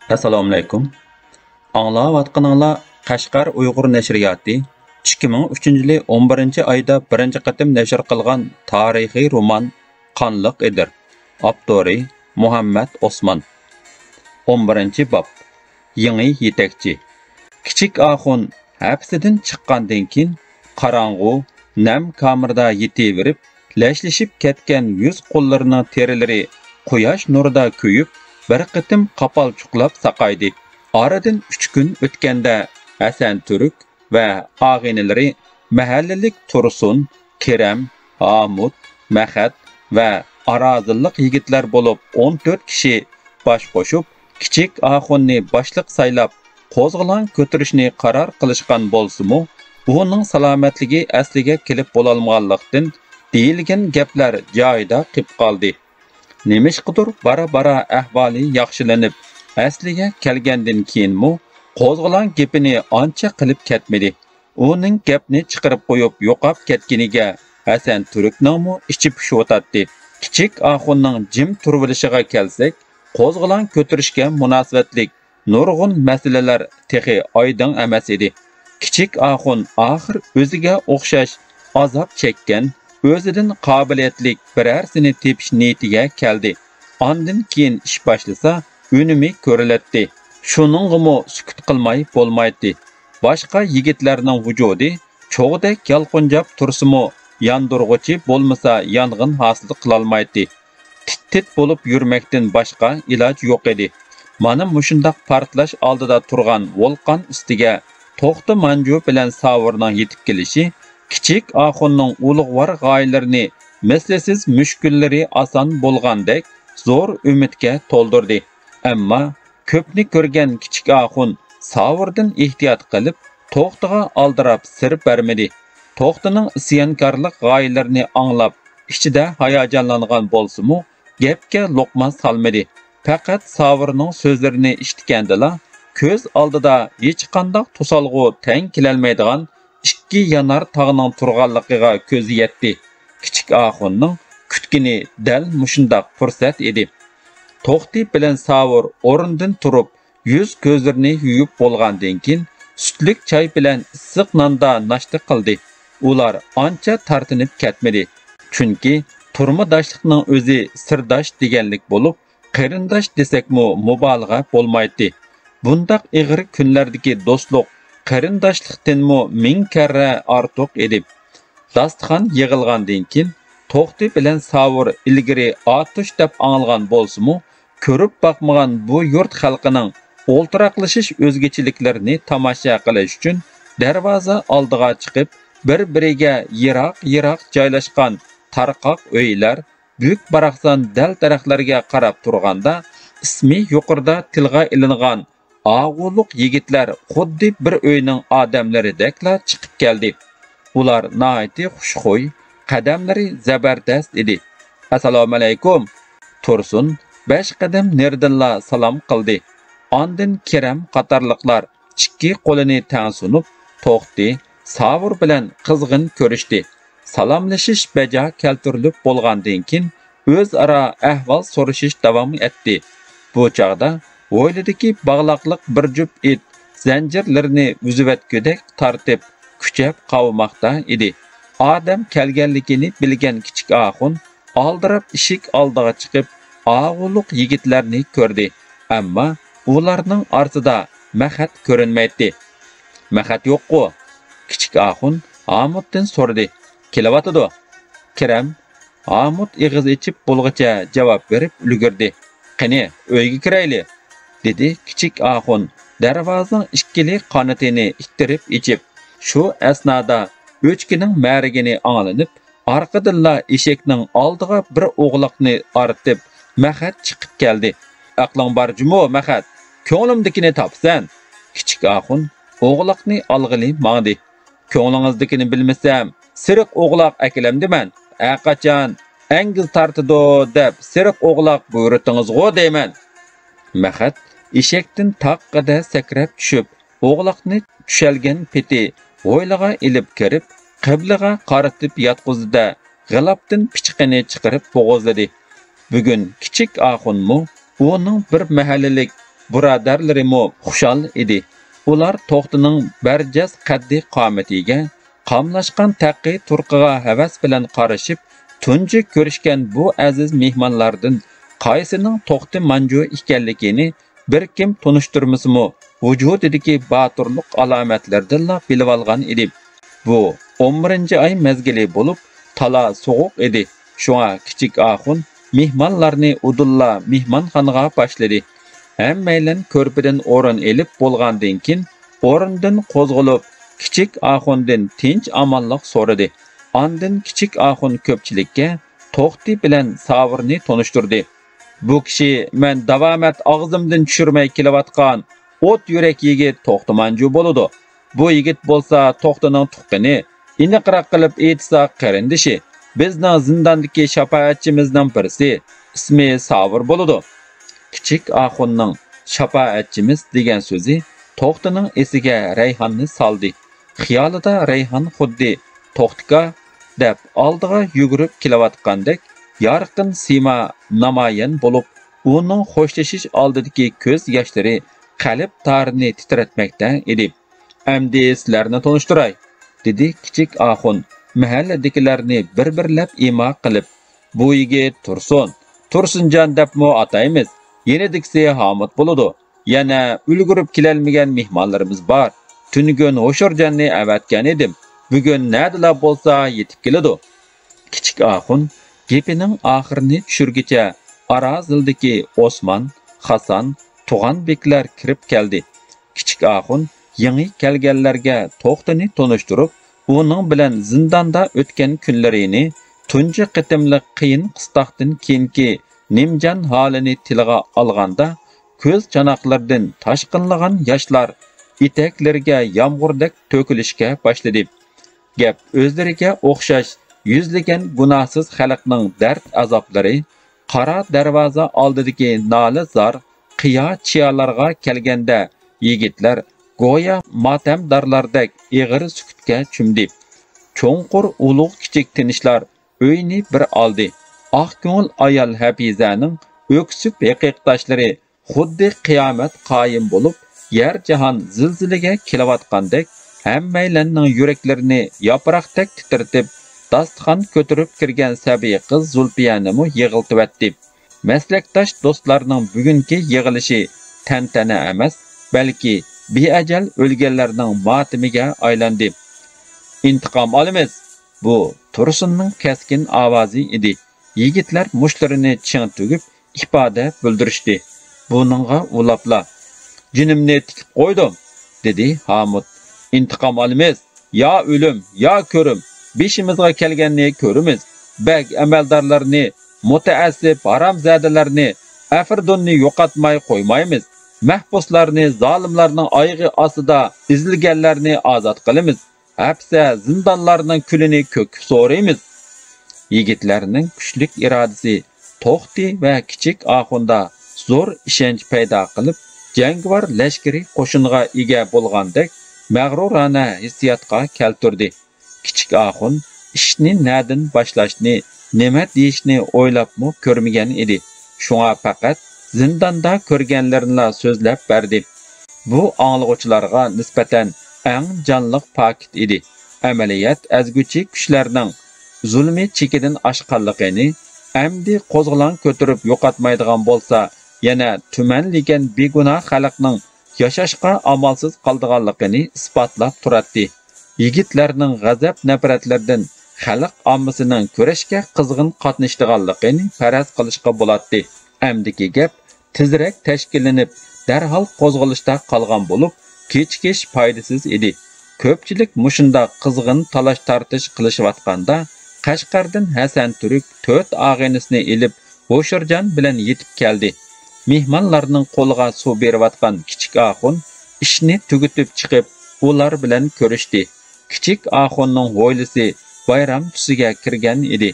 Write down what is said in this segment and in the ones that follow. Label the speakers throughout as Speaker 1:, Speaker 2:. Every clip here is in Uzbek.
Speaker 1: Assalomu alaykum. Anglayotganinglar Qashqar Uyg'ur nashriyoti 2003-yili 11-oyda birinchi qatim nashr qilgan tarixiy roman Qonliq edir. Avtori Muhammad Osman. 11-bob. Yangi yetakchi. Kichik Axun hapsidan chiqqandan keyin qorong'u, nam kamirda yetaverib, lashlashib ketgan yuz qo'llarining terilari quyosh nurida kuyib, bir qitim qapal chuqlab saqaydi. Aradan 3 kun o'tganda Hasan Turk va og'inilari mahallalik Tursun, Kerem, Hamud, Mahad va arazillik yigitlar bo'lib 14 kishi bosh qo'shib, kichik Axunni boshliq saylab qo'zg'olon ko'tarishni qaror qilishgan bo'lsa-mu, uning salomatligi asliga kelib bo'lolmaganlikdan deyilgan gaplar joyida qolib qoldi. Nemishqidir bara-bara ahvoli yaxshilanib, asliga kelgandan keyinmi, qo'zg'olon gapini ancha qilib ketmadi. Uning gapni chiqarib qo'yib yo'qab ketganiga Hasan Turkningmi ichi pishayotdi. Kichik Axunning jim turvilishiga kelsak, qo'zg'olon ko'tarishga munosabatlik nurg'un masalalar texi oydin emas edi. Kichik Axun oxir o'ziga o'xshash azob chekkan, o'zidan qobiliyatlik birarsini tepish niyatiga keldi. Ondan keyin ish boshlasa, unumi ko'riladi. Shuningmi sukut qilmay bo'lmaydi. Boshqa yigitlarning vujudi cho'g'dek yalqinjab tursimi, yandurg'uchi bo'lmasa yong'in hosil qilolmaydi. Tit bo'lib yurmakdan boshqa iloj yo'q edi. Mana mushundaq portlash oldida turgan volqon ustiga To'xti Manju bilan Savrning yetib kelishi kichik Axunning ulug'vor g'oyalarini mislsiz mushkullari oson bo'lgandek zo'r umidga to'ldirdi. Ammo ko'pni ko'rgan kichik Axun Savrdan ehtiyot qilib, To'xtiga aldirab sir bermadi. To'xtining isyankorlik g'oyalarini anglab, ichida hayajonlangan bo'lsa-mu, gapga luqma solmadi. Faqat Savrning so'zlarini eshitgandila, ko'z oldida hech qanday to'solg'u teng kelolmaydigan ikki yanar tog'ning turganligiga ko'zi yetdi. Kichik Axunning kutgini dal mushundaq fursat edi. To'xti bilan Savr o'rnidan turib, yuz ko'zlarini yuvib bo'lgandan keyin sutlik choy bilan issiq nonda nashta qildi. Ular ancha tartinib ketmadi. Chunki turmudoshlikning o'zi sirdosh deganlik bo'lib, qarindosh desakmi mubolag'a bo'lmaydi. Bundaq ig'ir kunlardagi do'stlik qarindoshlikdanmi ming karra ortiq edi. Dasturxon yig'ilgandan keyin To'xti bilan Savr ilgari otush deb anglgan bo'lsa-mu, ko'rib boqmagan bu yurt xalqining o'ltiraqlashish o'zgachiliklarni tomosha qilish uchun darvoza oldiga chiqib, bir-biriga yiroq joylashgan tarqoq uylar, büyük baraqsan dal daraxtlarga qarab turganda, ismi yuqorida tilga ilingan ağuluq yigitlar xuddi bir uyning odamlaridekla chiqib keldi. Ular naiti xushxuy, qadamlari zabardast edi. Assalomu alaykum. Tursun 5 qadam nerdinla salom qildi. Ondan Kerem qatorliqlar ikki qo'lini tang sunib, To'xti, Savr bilan qizg'in ko'rishdi. Salomlashish baja keltirilib bo'lgandan keyin o'zaro ahvol so'rashish davom etdi. Bu chaqda o'yladiki bog'loqliq bir jup it zanjirlarini uzuvatgudek tortib, kuchab qavmoqda edi. Odam kelganligini bilgan kichik Axun oldirab eshik oldiga chiqib, og'uluq yigitlarni ko'rdi. Ammo ularning ortida Mahad ko'rinmaydi. Mahad yo'q-ku. Kichik Axun Hamuddan so'radi. Kelyapti. Kerem Hamud ig'iz ichib bo'lg'icha javob berib ulgurdi. Qani, uyga kirayli, dedi kichik Axun darvozaning ikkili qanotini ittirib ichib. Shu asnoda o'chkining ma'rigini anglanib, orqadanla eshakning oldiga bir o'g'loqni ortib, Mahad chiqib keldi. Aqling bormi, Mahad? Ko'nglimdikini topsan. Kichik Axun o'g'loqni olg'ili mangdi. Ko'nglingizdikini bilmasam, siriq o'g'loq akilamdiman. Aqachon angiz tartido deb siriq o'g'loq buyurtingiz-g'o deyman. Mahad eshakdan taqqada sakrab tushib, o'g'loqni tushalgan peti o'ylaga ilib kirib, qiblaga qaratib yotqizdi. G'alabdan pichqini chiqarib bo'g'izladi. Bugun kichik Axunmu, uning bir mahallalik Buradarlarımı xushal idi. Ular to'xtining barjas qaddi qomatiga, qamlashgan taqi turqiga havas bilan qarashib, tunji ko'rishgan bu aziz mehmonlardan qaysining to'xti manju ekanligini bir kim tunishtirmasmi, vujudidagi baturluq alomatlardan bilib olgan edi. Bu 11-oy mezgili bo'lib, tala sovuq edi. Shunga kichik Axun mehmonlarni udulla mehmonxonaga boshladi. Hammaylan ko'rpadan o'rin elib bo'lgandan keyin o'rindan qo'zg'alib, kichik Axundan tinch amonlik so'radi. Ondan kichik Axun ko'pchilikka to'xti bilan Savirni tanishtirdi. Bu kishi men davomat og'zimdan tushirmay kelayotgan o't yurak yigit To'xtimanju bo'ladi. Bu yigit bo'lsa To'xtining tuqqini iniqroq qilib aytsa qarindishi, bizning zindondagi shafoatchimizning birisi, ismi Savir bo'ladi. Kichik Axunning shafoatchimiz degan so'zi To'xtining esiga Rayhonni soldi. Xiyolida Rayhon xuddi To'xtika deb oldiga yugurib kelayotgandek yorqin sima namoyon bo'lib, uning xo'shlashish oldidagi ko'z yoshlari qalb tarini titratmoqda edi. "Endi sizlarni tanishtiray", dedi kichik Axun mahalladagilarni bir-birlab imo qilib. "Bu yigit Tursunjon debmi ataymiz. Yenidiksi Hamid bo'ladi. Yana ulgurib kelolmagan mehmonlarimiz bor. Tungun Ho'shorjonni avatgan edim. Bugun nadila bo'lsa yetib keladi." Kichik Axun gepining oxirini tushirgicha Arazildagi Osman, Hasan, Tug'anbeklar kirib keldi. Kichik Axun yangi kelganlarga To'xtini tanishtirib, uning bilan zindonda o'tgan kunlarini, tunji qitimliq qiyin qistoqdan keyingi nimjon holini tilga olganda, ko'z chanoqlardan toshqinlagan yoshlar etaklariga yomg'irdak to'kilishga boshladi. Gap o'zlariga o'xshash yuzlagan gunohsiz xalqning dard azoblari, qora darvoza oldidagi nola zor qiyo chiyalarga kelganda yigitlar go'yo motamdorlardek ig'ir sukutga cho'mdi. Cho'nqur ulug' kichik tinishlar uyni bir oldi. Oq ko'ngil ayol Hafizaning o'ksib haqiqatlari xuddi qiyomat qoyim bo'lib, yer jahon zilzilaga kelayotgandek hammaylarning yuraklarini yaproqdek titratib, dasturxon ko'tarib kirgan sabiy qiz Zulfiyanimi yig'iltibatdi. Maslakdosh do'stlarning bugungi yig'ilishi tantana emas, balki beajal o'lganlarning matimiga aylandi. "Intiqom olamiz", bu Tursunning keskin ovozi edi. Yigitlar mushlarini ching tugib ifoda bildirishdi. Buningga ulapla "Jinimni tikib qo'ydim", dedi Hamid. "Intiqom olamiz, yo o'lim, yo ko'rim. Beshimizga kelganni ko'rimiz. Bag amaldorlarni, mutaassib haramzadalarni, afirdonni yo'qotmay qo'ymaymiz. Mahbuslarni zolimlarning oyog'i ostida izilganlarni ozod qilamiz. Hapsa zindonlarning kulini ko'k so'raymiz." Yigitlarning kuchlik irodasi To'xti va kichik Axunda zo'r ishonch paydo qilib, jangovar lashkari qo'shinga ega bo'lgandek mag'rurona hissiyotga keltirdi. Kichik Axun ishni nadin boshlashni, nima deyishni o'ylabmi ko'rmagan edi. Shunga faqat zindonda ko'rganlarini so'zlab berdi. Bu anglag'uvchilarga nisbatan eng jonliq paket edi. Amaliyat azguchi kuchlarning zulmi chekidan oshqanligini, amdi qo'zg'alon ko'tarib yo'qotmaydigan bo'lsa, yana tumanligan begunoh xalqning yashashga amalsiz qoldiganligini isbotlab turadi. Yigitlarning g'azab nafratlardan xalq ommasining kurashga qizg'in qatnashdiganligini faraz qilishga bo'ladi. Amdiki gap tezroq tashkillanib, darhol qo'zg'alishda qolgan bo'lib, kechikish foydasiz edi. Ko'pchilik mushunda qizg'in talash tartish qilishayotganda Qashqardan Hasan Turk 4 og'inisini elib Ho'shorjon bilan yetib keldi. Mehmonlarning qo'liga suv berayotgan kichik Axun ishni tugutib chiqib, ular bilan ko'rishdi. Kichik Axunning o'ylisi bayram tusiga kirgan edi.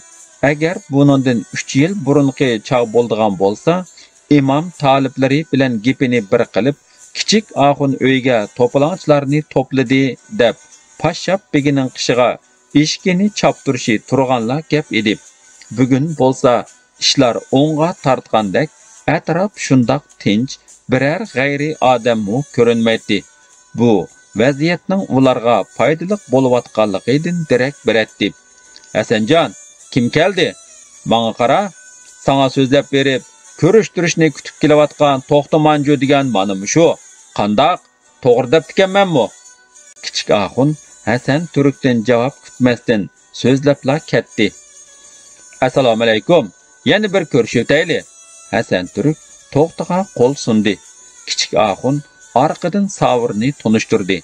Speaker 1: Agar buningdan 3 yil burunqi chog' bo'ldigan bo'lsa, imom taliblari bilan gapini bir qilib, kichik Axun uyga to'polonchilarni to'pladi deb Pashshab begining qishiga eshikini choptirishi turganlar gap edi. Bugun bo'lsa ishlar o'ng'a tortgandek, atrof shundoq tinch, birər g'ayri odammu ko'rinmaydi. Bu vaziyatning ularga foydali bo'layotganligidan darak beradi. Hasanjon, kim keldi? Manga qara, sana so'zlab berib, ko'rishtirishni kutib kelayotgan To'xtamanju degan mana shu. Qandaq? To'g'ri deb ekanmanmi? Kichik Axun Hasan Turkdan javob kutmasdan so'zlabla ketdi. Assalomu alaykum. Yana bir ko'rishayli. Hasan Turk To'xtaga qo'l sundi. Kichik Axun orqadan Savrni tunishtirdi.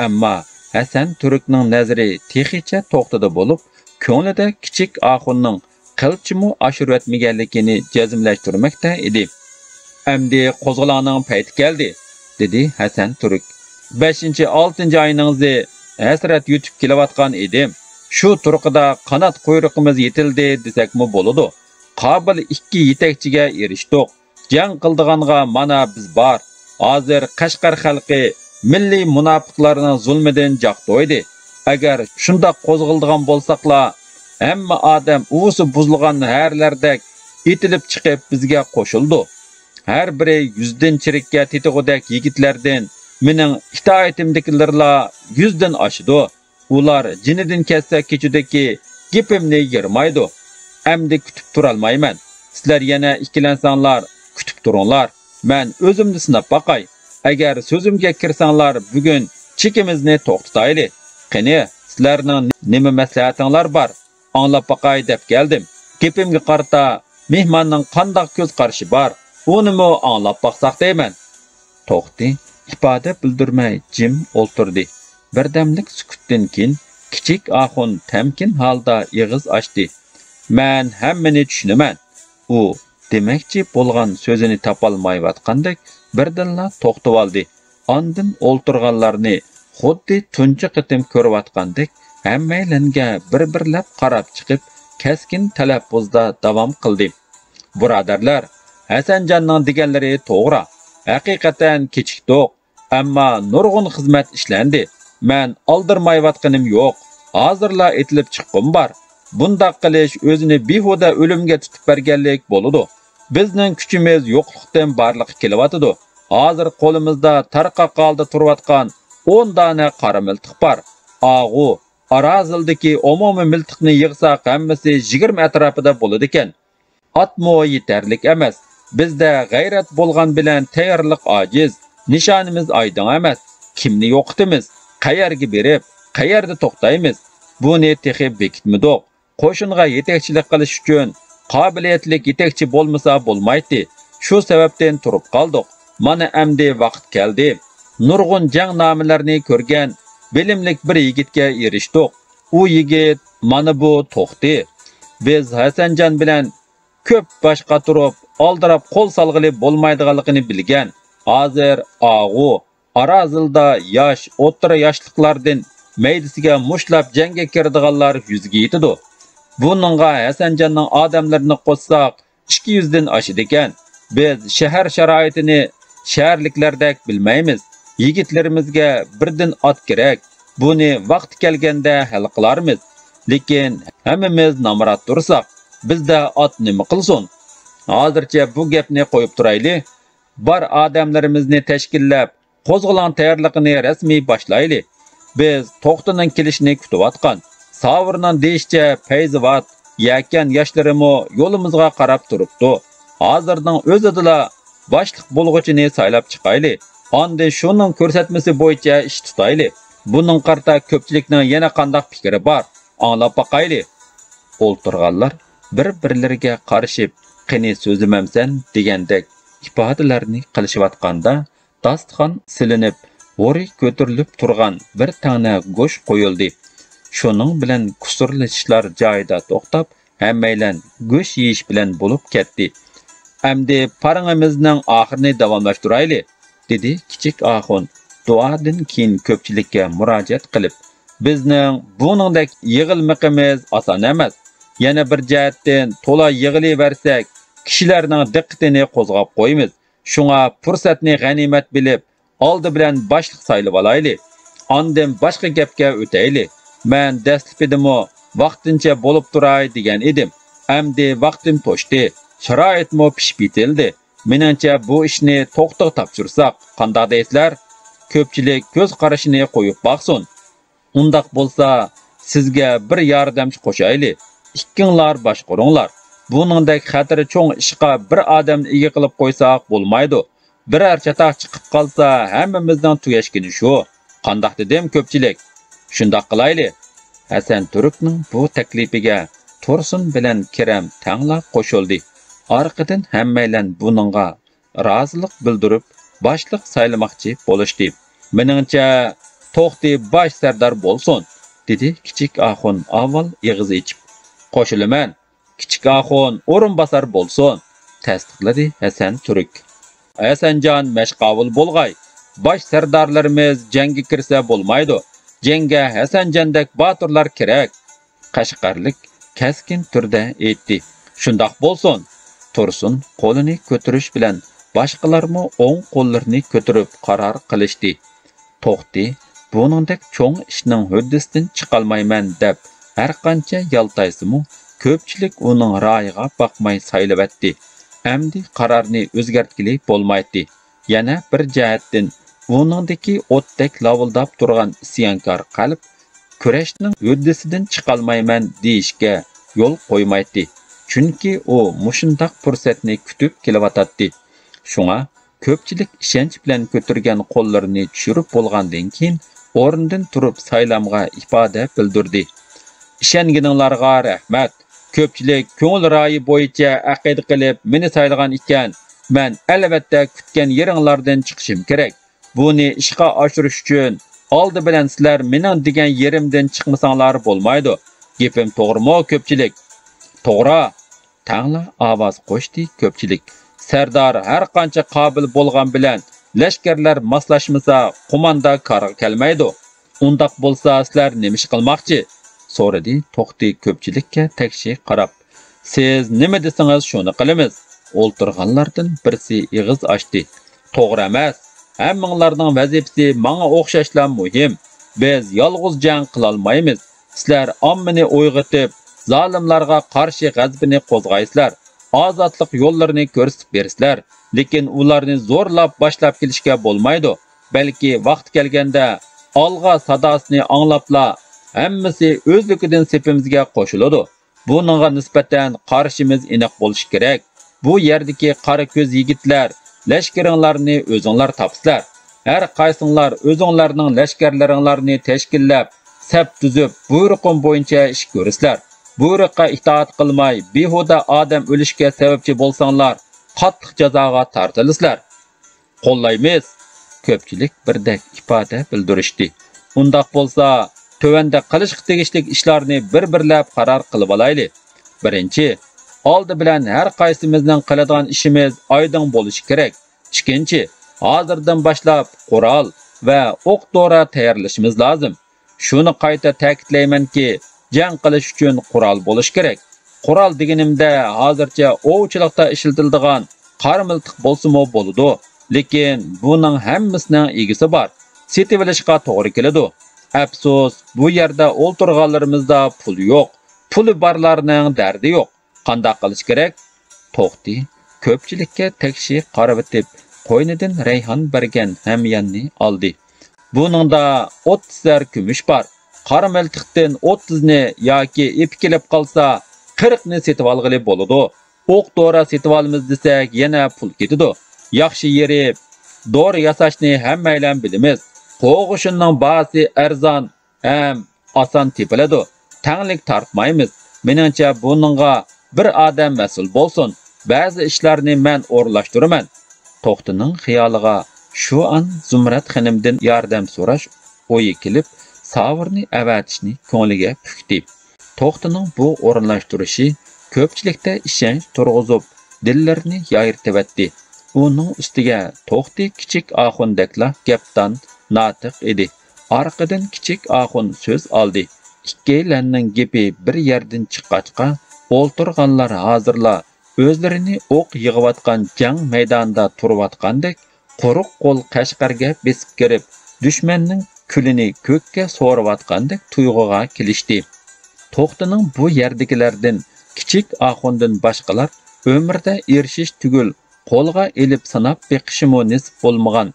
Speaker 1: Ammo Hasan Turkning nazari texicha To'xtada bo'lib, ko'nglida kichik Axunning qilchimu ashirvatmaganligini jazmlashtirmoqda edi. Amdi qo'zg'aloqning payti keldi, dedi Hasan Turk. 5-6 oyingizni hasrat yutib kelayotgan edim. Shu turqida qanot quyruqimiz yetildi desakmi bo'ladi. Qobil 2 yetakchiga erishdik. Jang qildiganga mana biz bor. Hozir Qashqar xalqi milliy munofiqlarning zulmidan jaqtoydi. Agar shunda qo'zg'ildigan bo'lsaqlar, hamma odam usi buzilgan harlardek etilib chiqib bizga qo'shildi. Har biri 100 dan chirikka tetig'idek yigitlardan mening itoatimdagilarlar 100 dan oshidi. Ular jinidan ketsa kechudagi gapimni yirmaydi. Amdi kutib turolmayman. Sizlar yana ikkilansanglar, kutib turinglar. Men o'zimni sinab baqay. Agar so'zimga kirsanglar, bugun chekimizni to'xtatayli. Qani, sizlarning nima maslahatinglar bor? Anglab baqay deb keldim. Gapimga qarata mehmonning qandoq ko'z qarashi bor? Unimi anglab baqsaq deyman. To'xti, ifoda bildirmay jim o'ltirdi. Birdamlik sukutdan keyin kichik Axun tamkin holda og'iz ochdi. Men hammani tushunaman. U demakchi bo'lgan so'zini topolmayotgandek birdanla to'xtab oldi. Ondan o'ltirganlarni xuddi tunchi qitim ko'rayotgandek hammaylanga bir-birlab qarab chiqib, keskin talaffuzda davom qildi. Birodarlar, Hasanjonning deganlari to'g'ri. Haqiqatan kechikdik, ammo nurg'un xizmat ishlandi. Men oldirmayotganim yo'q. Hozirla etilib chiqqim bor. Bundaq qilish o'zini behuda o'limga tutib berganlik bo'ladi. Bizning kuchimiz yo'qlikdan barliq kelyotidi. Hozir qo'limizda tarqaq holda turayotgan 10 dona qora miltiq bor. Og'u, Arazildagi umumiy miltiqni yig'sak hammasi 20 atrofida bo'ladi ekan. Atmo yetarlik emas. Bizda g'ayrat bo'lgan bilan tayyorlik ojiz. Nishonimiz oydin emas. Kimni yo'qitimiz? Qayerga berib, qayerda to'xtaymiz? Buni texib bekitmidik. Qo'shinga yetakchilik qilish uchun qobiliyatli yetakchi bo'lmasa bo'lmaydi. Shu sababdan turib qoldik. Mana endi vaqt keldi. Nurg'un jang nomalarini ko'rgan bilimlik bir yigitga erishdik. U yigit mana bu To'xti. Biz Hasanjon bilan ko'p boshqa turib, oldirab qo'l solg'ili bo'lmaydiganligini bilgan. Hozir Og'u, Arazilda yosh, o'rta yoshliklardan maydisiga mushlab jangga kiradiganlar yuzga yetidi. Buningga Hasanjonning odamlarini qo'shsak 200 dan oshadi ekan. Biz shahar sharoitini shaharliklardek bilmaymiz. Yigitlarimizga birdan ot kerak. Buni vaqt kelganda hal qilarmiz. Lekin hammamiz nomrod tursak, bizda ot nima qilsin? Hozircha bu gapni qo'yib turayli. Bar odamlarimizni tashkillab, qo'zg'olon tayyorligini rasmiy boshlayli. Biz To'xtaning kelishini kutayotgan. Savrning deyishcha Fayzivat, yakan yoshlarimo yo'limizga qarab turibdi. Hozirning o'zida boshliq bo'lg'uchini saylab chiqayli. Ondan shuning ko'rsatmasi bo'yicha ish tutayli. Buning qarta ko'pchilikning yana qanday fikri bor? Anglab baqayli. O'ltirganlar bir-birlariga qarashib, "Qani so'zimamsan" degandek ifodalarni qilishayotganda dasturxon silinib, o'ri ko'tarilib turgan bir tane go'sht qo'yildi. Shuning bilan kusurlashishlar joyida to'xtab, hammaylan go'sht yeyish bilan bo'lib ketdi. Endi paringimizning oxirini davomlashtirayli, dedi kichik Axun duodan keyin ko'pchilikka murojaat qilib. Bizning buningdek yig'ilmiqimiz oson emas. Yana bir jihatdan to'la yig'ilaversak, kishilarning diqqatini qo'zg'ab qo'yamiz. Shunga fursatni g'animat bilib, oldi bilan boshliq saylab olayli. Ondan boshqa gapga o'tayli. Men dastlabidimi vaqtincha bo'lib turay degan edim. Endi vaqtim to'shdi. Sharoitmo pishib yetildi. Meningcha bu ishni to'xtaq topshirsak, qanday deysizlar? Ko'pchilik ko'z qarashini qo'yib baqsin. Undaq bo'lsa, sizga bir yordamchi qo'shayli. Ikkinglar boshqaringlar. Buningdek xatiri cho'ng ishqa bir odamni ega qilib qo'ysak bo'lmaydi. Biror chataq chiqib qolsa, hammamizning tugashgini shu. Qandaq dedim ko'pchilik? Shundaq qilayli. Hasan Turkning bu taklifiga Tursun bilan Kiram tangla qo'shildi. Orqadan hammaylan buningga rozilik bildirib, boshliq saylamoqchi bo'lishdi. Meningcha to'xti bosh sardor bo'lsin, dedi kichik Axun avval og'iz ichib. Qo'shilaman. Kichik Axun o'rinbosar bo'lsin, tasdiqladi Hasan Turk. Hasanjon mashqovul bo'lg'ay. Bosh sardorlarimiz jangga kirsa bo'lmaydi. Jangga Hasanjandek botirlar kerak. Qashqarlik kaskin turda aytdi. Shundoq bo'lsin. Tursun qo'lini ko'tirish bilan boshqalarmi o'ng qo'llarini ko'tarib qaror qilishdi. To'xti, buningdek cho'ng ishning huddisidan chiqolmayman deb har qancha yaltaysimu, ko'pchilik uning ra'yiga boqmay saylabatdi. Amdi qarorni o'zgartgili bo'lmaydi. Yana bir jihatdan uningdagi o'tdek lavildab turgan isyonkor qalb kurashning huddisidan chiqolmayman deyishga yo'l qo'ymaydi. Chunki u mushundaq fursatni kutib kelyotdi. Shunga ko'pchilik ishonch bilan ko'targan qo'llarini tushirib bo'lgandan keyin o'rnidan turib saylamga ifoda bildirdi. Ishonganinglarga rahmat. Ko'pchilik ko'ngil ra'yi bo'yicha aqida qilib meni saylagan ekan. Men albatta kutgan yeringlardan chiqishim kerak. Buni ishga oshirish uchun oldi bilan sizlar mening degan yerimdan chiqmasanglar bo'lmaydi. Gapim to'g'rimi ko'pchilik? To'g'ri. Tangla ovoz qo'shdi ko'pchilik. Sardor har qancha qobil bo'lgan bilan lashkarlar moslashmasa qo'monda qaror kelmaydi. Undaq bo'lsa sizlar nima ish qilmoqchi? So'radi To'xti ko'pchilikka takshi qarab. Siz nima desangiz shuni qilamiz. O'ltirganlardan birisi ig'iz ochdi. To'g'ri emas. Hammanglarning vazifasi menga o'xshashla muhim. Biz yolg'iz jang qila olmaymiz. Sizlar ommani o'yg'itib, zolimlarga qarshi g'azbini qo'zg'aysizlar. Ozodlik yo'llarini ko'rsatib bersizlar. Lekin ularni zo'rlab boshlab kelishga bo'lmaydi. Balki vaqt kelganda olg'a sadosini anglabla hammasi o'zligidan sepimizga qo'shiladi. Buningga nisbatan qarshimiz aniq bo'lishi kerak. Bu yerdagi qora ko'z yigitlar, lashkaringlarni o'zinglar topsizlar. Har qaysinglar o'zinglarning lashkarlaringlarni tashkillab, saf tuzib, buyruqim bo'yicha ish ko'rsizlar. Buyruqqa itoat qilmay, behuda odam o'lishga sababchi bo'lsanglar, qattiq jazoga tortilasizlar. Qo'llaymiz. Ko'pchilik birdek ifoda bildirishdi. Undaq bo'lsa, tövanda qilishga tegishli ishlarni bir-birlab qaror qilib olayli. Birinchi, oldi bilan har qaysimizning qiladigan ishimiz oydin bo'lishi kerak. Ikkinchi, hozirdan boshlab qurol va o'q-dori tayyorlashimiz lozim. Shuni qayta ta'kidlaymanki, jang qilish uchun qurol bo'lish kerak. Qurol deganimda hozircha ovchilikda ishlatiladigan qora miltiq bo'lsa-mo bo'ladi. Lekin buning hammasining egisi bor. Setib olishga to'g'ri keladi. Afsus, bu yerda o'ltirganlarimizda pul yo'q. Puli borlarning dardi yo'q. Qanday qilish kerak? To'xti ko'pchilikka takshi qarab o'tib, qo'ynidan rayhon bergan hamyanni oldi. Buningda 30 zar kumush bor. Qora miltiqdan 30 ni yoki ip kelib qolsa 40 ni setib olg'ili bo'ladi. O'q-dori setib olamiz desak, yana pul ketadi. Yaxshi yeri dori yasashni hammaylar bilamiz. Qo'g'ishinning bahsi arzon ham oson tepiladi. Tanglik tortmaymiz. Meningcha buningga bir odam mas'ul bo'lsin. Ba'zi ishlarni men o'rlashtiraman. To'xtining xiyoliga shu an Zumrat xonimdan yordam so'rash o'yi kelib, savrni avatishni ko'ngliga pukdi. To'xtining bu o'rinlashtirishi ko'pchilikda ishonch turg'izib, dillarini yoyirtibatdi. Uning ustiga To'xti kichik Axundakla gapdan natiq edi. Orqadan kichik Axun so'z oldi. Ikkilanning gapi bir yerdan chiqqachqa, o'ltirganlar hozirla o'zlarini o'q yig'ayotgan jang maydonida turayotgandek, quruq qo'l Qashqarga besib kirib, dushmanning kulini ko'kka so'rayotgandek tuyg'uga kelishdi. To'xtining bu yerdagilardan kichik Axundan boshqalar umrda erishish tugul qo'lga elib sanab beqishimi nisb bo'lmagan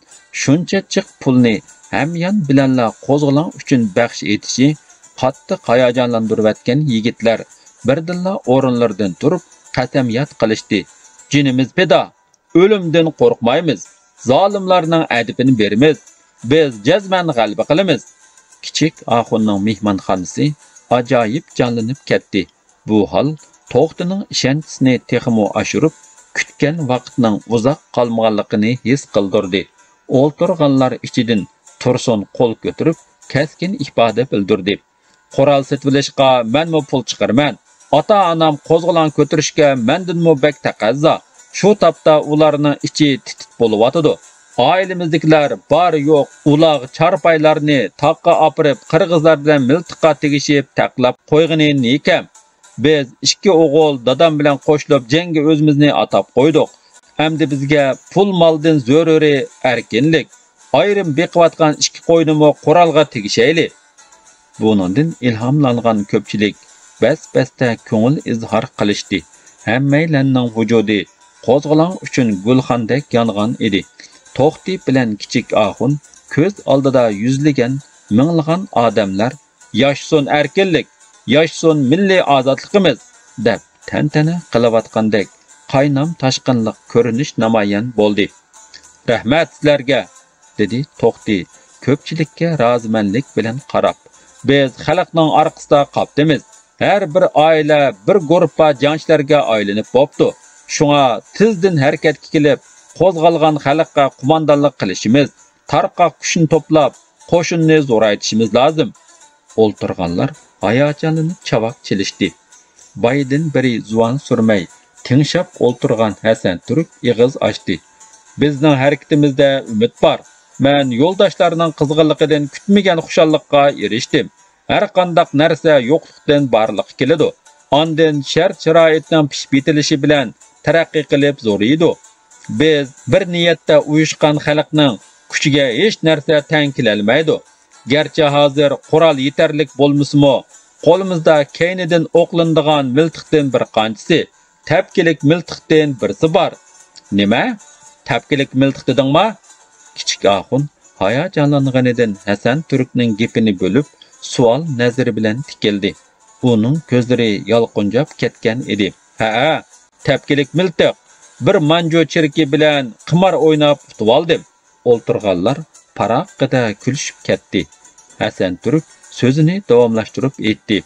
Speaker 1: shuncha jiq pulni hamyon bilanla qo'zg'olon uchun baxsh etishi qattiq hayajonlantirayotgan yigitlar birdilla o'rinlaridan turib qasamyod qilishdi. Jinimiz peda, o'limdan qo'rqmaymiz, zolimlarning adibini beramiz, biz jazman g'alaba qilamiz. Kichik Axunning mehmonxonasi ajoyib jonlanib ketdi. Bu hol To'xtining ishonchisini texmo oshirib, kutgan vaqtning uzoq qolmaganligini his qildirdi. O'ltirganlar ichidan Tursun qo'l ko'tarib, keskin ifoda bildirdi. Qoral setvilishqa menmi pul chiqarman. Ota-onam qo'zg'olon ko'tarishga mendanmi bek taqazzo. Shu topda ularning ichi titit bo'lyotidi. Ailemizdagilar bor yo'q ular charpaylarni taqqa opirib qirg'izlar bilan miltiqqa tegishib taqlab qo'yg'ini nekem. Biz ikki o'g'il dadam bilan qo'shilib jangga o'zimizni atab qo'ydik. Endi bizga pul moldan zo'rori erkinlik. Ayrim beqiyotgan ikki qo'ynimi quralga tegishayli. Buningdan ilhomlangan ko'pchilik bas-basta ko'ngil izhor qilishdi. Hammalarning vujudi qo'zg'olon uchun gulxandek yongan edi. To'xti bilan kichik Axun ko'z oldida yuzlagan minglagan odamlar "Yoshsun erkinlik, yoshsun milliy ozodligimiz" deb tantana qilayotgandek qaynam tashqinliq ko'rinish namoyon bo'ldi. "Rahmat sizlarga", dedi To'xti ko'pchilikka rozimanlik bilan qarab. "Biz xalqning orqasida qopdimiz. Har bir oila bir guruhga jangchilarga aylanib bo'pti. Shunga tizdan harakatga kelib, qo'zg'algan xalqqa qo'mondonlik qilishimiz, tarqoq kuchni to'plab, qo'shinni zo'raytishimiz lozim." O'ltirganlar hayajonlanib chavoq chelishdi. Baydan biri zuvan surmay, tingshab o'ltirgan Hasan Turk ig'iz ochdi. "Bizning harakatimizda umid bor. Men yo'ldoshlarning qizg'inligidan kutmagan xushallikqa erishdim. Har qanday narsa yo'qlikdan borliq keladi. Ondan shart-sharoitning pishib yetilishi bilan taraqqiy qilib zo'raydi. Biz bir niyatda uyushgan xalqning kuchiga hech narsa teng kelolmaydi. Garchi hozir qurol yetarlik bo'lmasmi, qo'limizda keynidan o'qlindigan miltiqdan bir qanchasi, tapkilik miltiqdan birsi bor. Nima? Tapkilik miltiq dedingmi? Kichik Axun hayajonlanganidan Hasan Turkning gapini bo'lib, savol nazari bilan tikildi. Uning ko'zlari yolqinjab ketgan edi. "Ha, tapkilik miltiq. Bir manjo chirki bilan qimor o'ynab tutib oldim." O'ltirganlar paraqida kulishib ketdi. Hasan Turk so'zini davomlashtirib aytdi.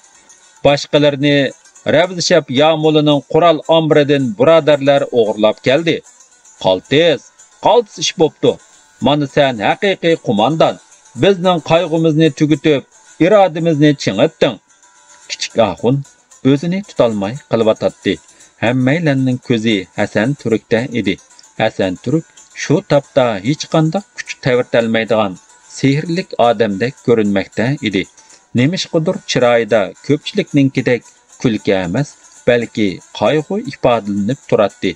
Speaker 1: "Boshqalarni Ravzishab Yamulining qurol ombiridan birodarlar o'g'irlab keldi. Qaltis ish bo'pti. Mana sen haqiqiy qo'mondon. Bizning qayg'umizni tugutib, irodamizni chingitding." Kichik Axun o'zini tutolmay qilvatdi. Hammalarning ko'zi Hasan Turkda edi. Hasan Turk shu topda hech qanday kuch tavirtalmaydigan sehrlik odamdek ko'rinmoqda edi. Nemishqidir chiroyida ko'pchilikninkidek kulki emas, balki qayg'u ifodalanib turadi.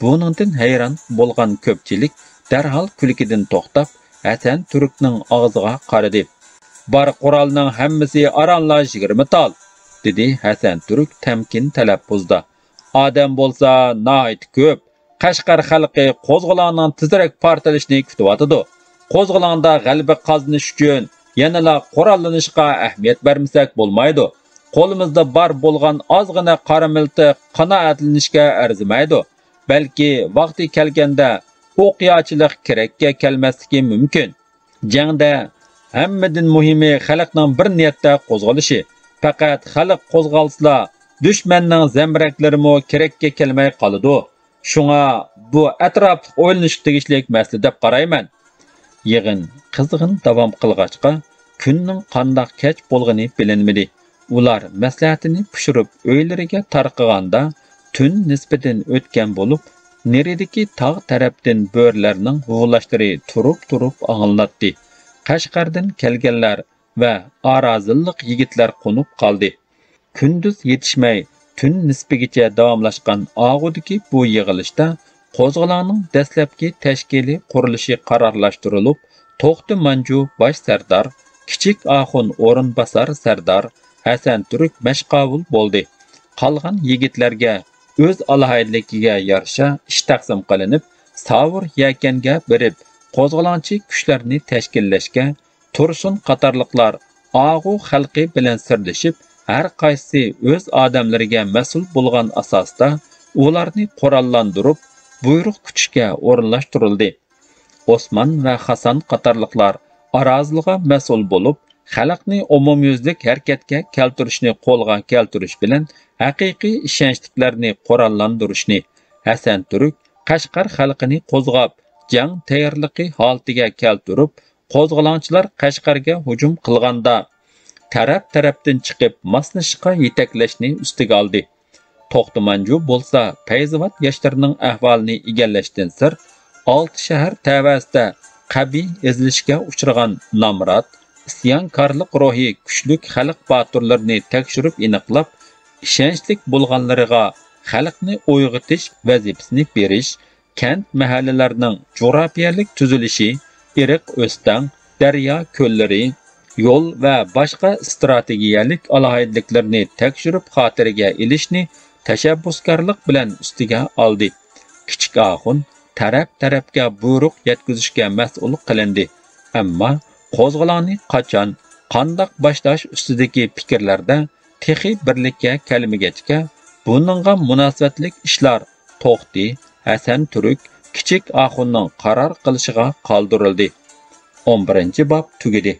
Speaker 1: Buningdan hayron bo'lgan ko'pchilik darhol kulkidan to'xtab, Hasan Turkning og'ziga qaradi. "Bar qurolning hammasi aranla 20 tal", dedi Hasan Turk tamkin talaffuzda. "Odam bo'lsa nahayt ko'p. Qashqar xalqi qo'zg'olonning tezroq portalishini kutyotidi. Qo'zg'olonda g'alaba qozonish uchun yanala qurollanishga ahamiyat bermasak bo'lmaydi. Qo'limizda bor bo'lgan ozgina qora miltiq qanoatlanishga arzimaydi. Balki vaqti kelganda o'qiyachilik kerakka kelmasligi mumkin. Jangda hammadan muhimi xalqning bir niyatda qo'zg'alishi. Faqat xalq qo'zg'alsa, dushmanning zambiraklarimi kerakka kelmay qoladi. Shunga bu atrofli o'ylanish tegishlik masala deb qarayman." Yig'in qizg'in davom qilg'achqa, kunning qandoq kech bo'lgani bilinmadi. Ular maslahatini pishirib uylariga tarqaganda tun nisbatan o'tgan bo'lib, neridagi tog' tarafdan bo'rlarning g'uvlashlari turib anglatdi. Qashqardan kelganlar va arazillik yigitlar qo'nib qoldi. Kunduz yetishmay tun nisbigacha davomlashgan og'udagi bu yig'ilishda qo'zg'olonning dastlabki tashkiliy qurilishi qarorlashtirilib, To'xti Manju bosh sardor, kichik Axun o'rinbosar sardor, Hasan Turk mashqovul bo'ldi. Qolgan yigitlarga o'z alohidaligiga yarasha ish taqsim qilinib, Savur yakanga berib, qo'zg'olonchi kuchlarni tashkillashga, Tursun qatorliqlar Ağu xalqi bilan sirdishib, har qaysi o'z odamlariga mas'ul bo'lgan asosda ularni qurollantirib, buyruq kutishga o'rinlashtirildi. Osman va Hasan qatorliqlar arazlığa mas'ul bo'lib, xalqni umumyuzlik harakatga keltirishni qo'lga keltirish bilan haqiqiy ishonchliklarni qurollantirishni, Hasan Turk Qashqar xalqini qo'zg'ab, jang tayyorligi holatiga keltirib, qo'zg'olonchilar Qashqarga hujum qilganda taraf-tarafdan chiqib masnashqa yetaklashni ustiga oldi. To'xtamanju bo'lsa, Fayzovat yoshlarining ahvolini egallashdan sir 6 shahar tavasida qabiy ezilishga uchragan Namrat, isyonkorlik ruhi kuchlik xalq boturlarini tekshirib aniqlab, ishonchlik bo'lganlariga xalqni uyg'otish vazifasini berish, kent mahallalarining jo'rafiyalik tuzilishi, iriq o'stan, daryo ko'llari, yo'l va boshqa strategiyalik alohidliklarni tekshirib xotiriga ilishni tashabbuskorlik bilan ustiga oldi. Kichik Axun taraf-tarafga buyruq yetkazishga mas'ul qilindi. Ammo qo'zg'olonni qachon, qandoq boshlash ustidagi fikrlarda texi birlikka kelmagachga, buningga munosabatlik ishlar To'xti, Hasan Turk, Kichik Axunning qaror qilishiga qoldirildi. 11-bob tugadi.